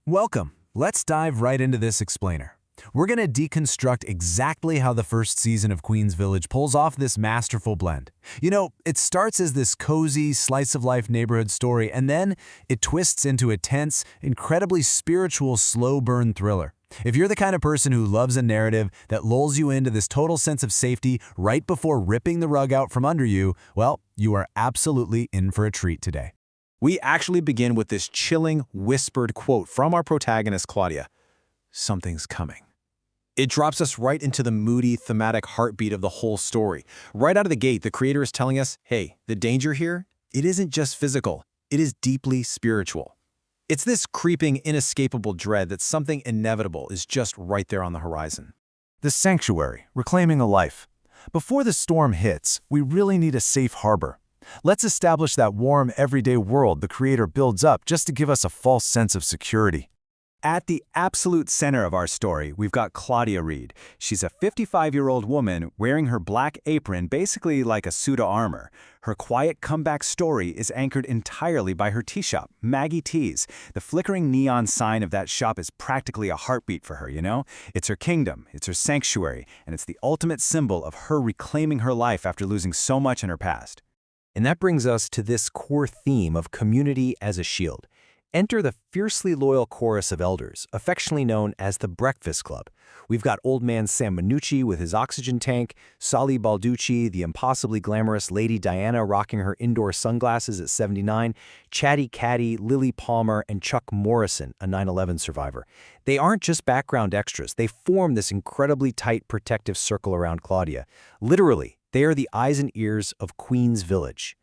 Welcome. Let's dive right into this explainer. We're going to deconstruct exactly how the first season of Queen's Village pulls off this masterful blend. It starts as this cozy, slice-of-life neighborhood story, and then it twists into a tense, incredibly spiritual, slow-burn thriller. If you're the kind of person who loves a narrative that lulls you into this total sense of safety right before ripping the rug out from under you, well, you are absolutely in for a treat today. We actually begin with this chilling, whispered quote from our protagonist, Claudia. "Something's coming." It drops us right into the moody, thematic heartbeat of the whole story. Right out of the gate, the creator is telling us, hey, the danger here, it isn't just physical, it is deeply spiritual. It's this creeping, inescapable dread that something inevitable is just right there on the horizon. The sanctuary, reclaiming a life. Before the storm hits, we really need a safe harbor. Let's establish that warm, everyday world the creator builds up just to give us a false sense of security. At the absolute center of our story, we've got Claudia Reid. She's a 55-year-old woman wearing her black apron basically like a suit of armor. Her quiet comeback story is anchored entirely by her tea shop, Maggie Teas. The flickering neon sign of that shop is practically a heartbeat for her, It's her kingdom, it's her sanctuary, and it's the ultimate symbol of her reclaiming her life after losing so much in her past. And that brings us to this core theme of community as a shield. Enter the fiercely loyal chorus of elders, affectionately known as the Breakfast Club. We've got old man Sam Minucci with his oxygen tank, Sally Balducci, the impossibly glamorous Lady Diana rocking her indoor sunglasses at 79, Chatty Catty, Lily Palmer, and Chuck Morrison, a 9/11 survivor. They aren't just background extras. They form this incredibly tight protective circle around Claudia. Literally, they are the eyes and ears of Queen's Village.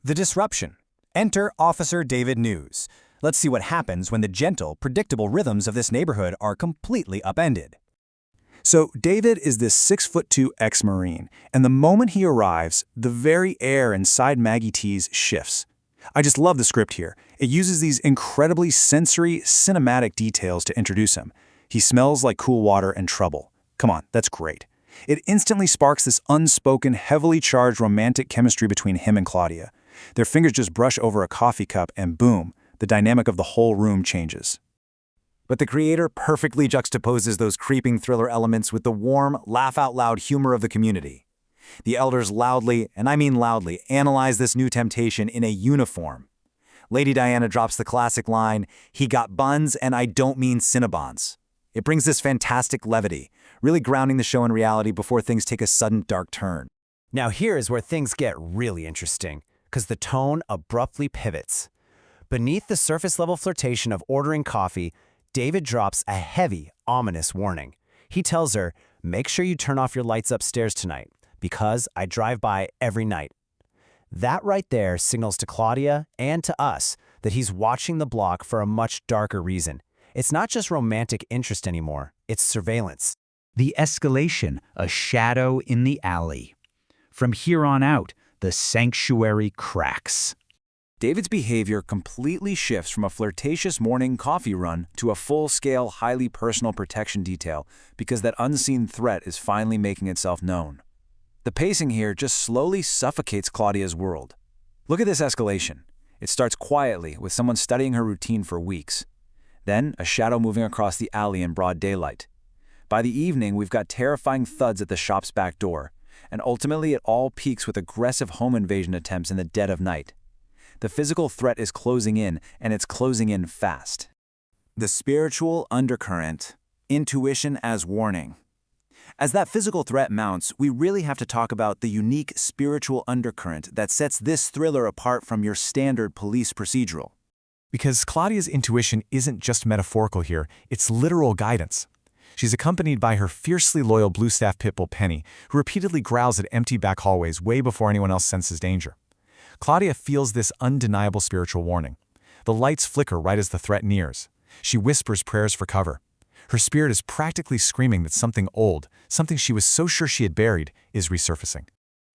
The disruption. Enter Officer David News. Let's see what happens when the gentle, predictable rhythms of this neighborhood are completely upended. So David is this 6'2" ex-Marine, and the moment he arrives, the very air inside Maggie T's shifts. I just love the script here. It uses these incredibly sensory, cinematic details to introduce him. He smells like cool water and trouble. Come on, that's great. It instantly sparks this unspoken, heavily charged romantic chemistry between him and Claudia. Their fingers just brush over a coffee cup and boom, the dynamic of the whole room changes. But the creator perfectly juxtaposes those creeping thriller elements with the warm, laugh-out-loud humor of the community. The elders loudly, and I mean loudly, analyze this new temptation in a uniform. Lady Diana drops the classic line, "He got buns, and I don't mean Cinnabons." It brings this fantastic levity, really grounding the show in reality before things take a sudden dark turn. Now here is where things get really interesting, because the tone abruptly pivots. Beneath the surface-level flirtation of ordering coffee, David drops a heavy, ominous warning. He tells her, "Make sure you turn off your lights upstairs tonight, because I drive by every night." That right there signals to Claudia and to us that he's watching the block for a much darker reason. It's not just romantic interest anymore, it's surveillance. The escalation, a shadow in the alley. From here on out, the sanctuary cracks. David's behavior completely shifts from a flirtatious morning coffee run to a full-scale, highly personal protection detail because that unseen threat is finally making itself known. The pacing here just slowly suffocates Claudia's world. Look at this escalation. It starts quietly with someone studying her routine for weeks. Then, a shadow moving across the alley in broad daylight. By the evening, we've got terrifying thuds at the shop's back door, and ultimately it all peaks with aggressive home invasion attempts in the dead of night. The physical threat is closing in, and it's closing in fast. The spiritual undercurrent, intuition as warning. As that physical threat mounts, we really have to talk about the unique spiritual undercurrent that sets this thriller apart from your standard police procedural. Because Claudia's intuition isn't just metaphorical here, it's literal guidance. She's accompanied by her fiercely loyal blue staff pit bull Penny, who repeatedly growls at empty back hallways way before anyone else senses danger. Claudia feels this undeniable spiritual warning. The lights flicker right as the threat nears. She whispers prayers for cover. Her spirit is practically screaming that something old, something she was so sure she had buried, is resurfacing.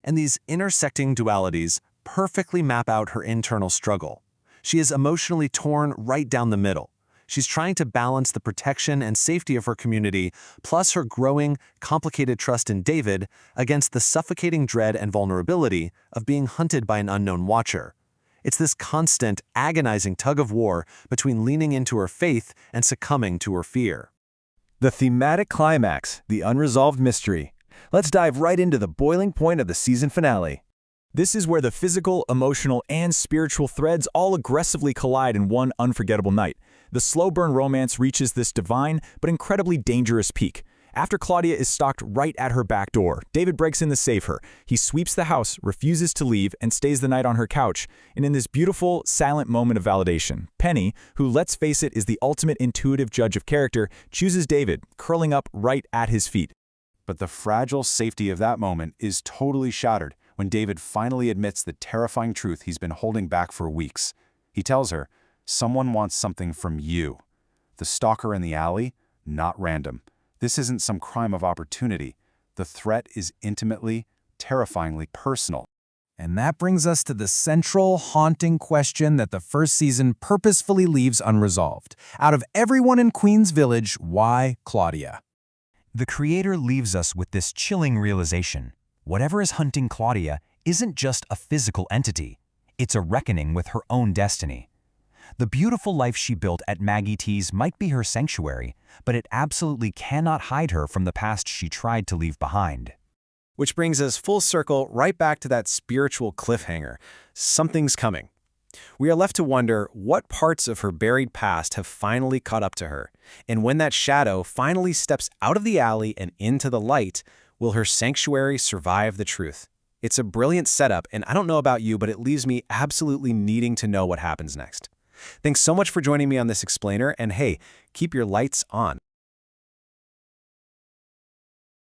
And these intersecting dualities perfectly map out her internal struggle. She is emotionally torn right down the middle. She's trying to balance the protection and safety of her community, plus her growing, complicated trust in David, against the suffocating dread and vulnerability of being hunted by an unknown watcher. It's this constant, agonizing tug-of-war between leaning into her faith and succumbing to her fear. The thematic climax, the unresolved mystery. Let's dive right into the boiling point of the season finale. This is where the physical, emotional, and spiritual threads all aggressively collide in one unforgettable night. The slow-burn romance reaches this divine but incredibly dangerous peak. After Claudia is stalked right at her back door, David breaks in to save her. He sweeps the house, refuses to leave, and stays the night on her couch. And in this beautiful, silent moment of validation, Penny, who, let's face it, is the ultimate intuitive judge of character, chooses David, curling up right at his feet. But the fragile safety of that moment is totally shattered when David finally admits the terrifying truth he's been holding back for weeks. He tells her, "Someone wants something from you. The stalker in the alley? Not random. This isn't some crime of opportunity. The threat is intimately, terrifyingly personal." And that brings us to the central, haunting question that the first season purposefully leaves unresolved. Out of everyone in Queen's Village, why Claudia? The creator leaves us with this chilling realization. Whatever is hunting Claudia isn't just a physical entity. It's a reckoning with her own destiny. The beautiful life she built at Maggie T's might be her sanctuary, but it absolutely cannot hide her from the past she tried to leave behind. Which brings us full circle right back to that spiritual cliffhanger. Something's coming. We are left to wonder what parts of her buried past have finally caught up to her. And when that shadow finally steps out of the alley and into the light, will her sanctuary survive the truth? It's a brilliant setup, and I don't know about you, but it leaves me absolutely needing to know what happens next. Thanks so much for joining me on this explainer, and hey, keep your lights on.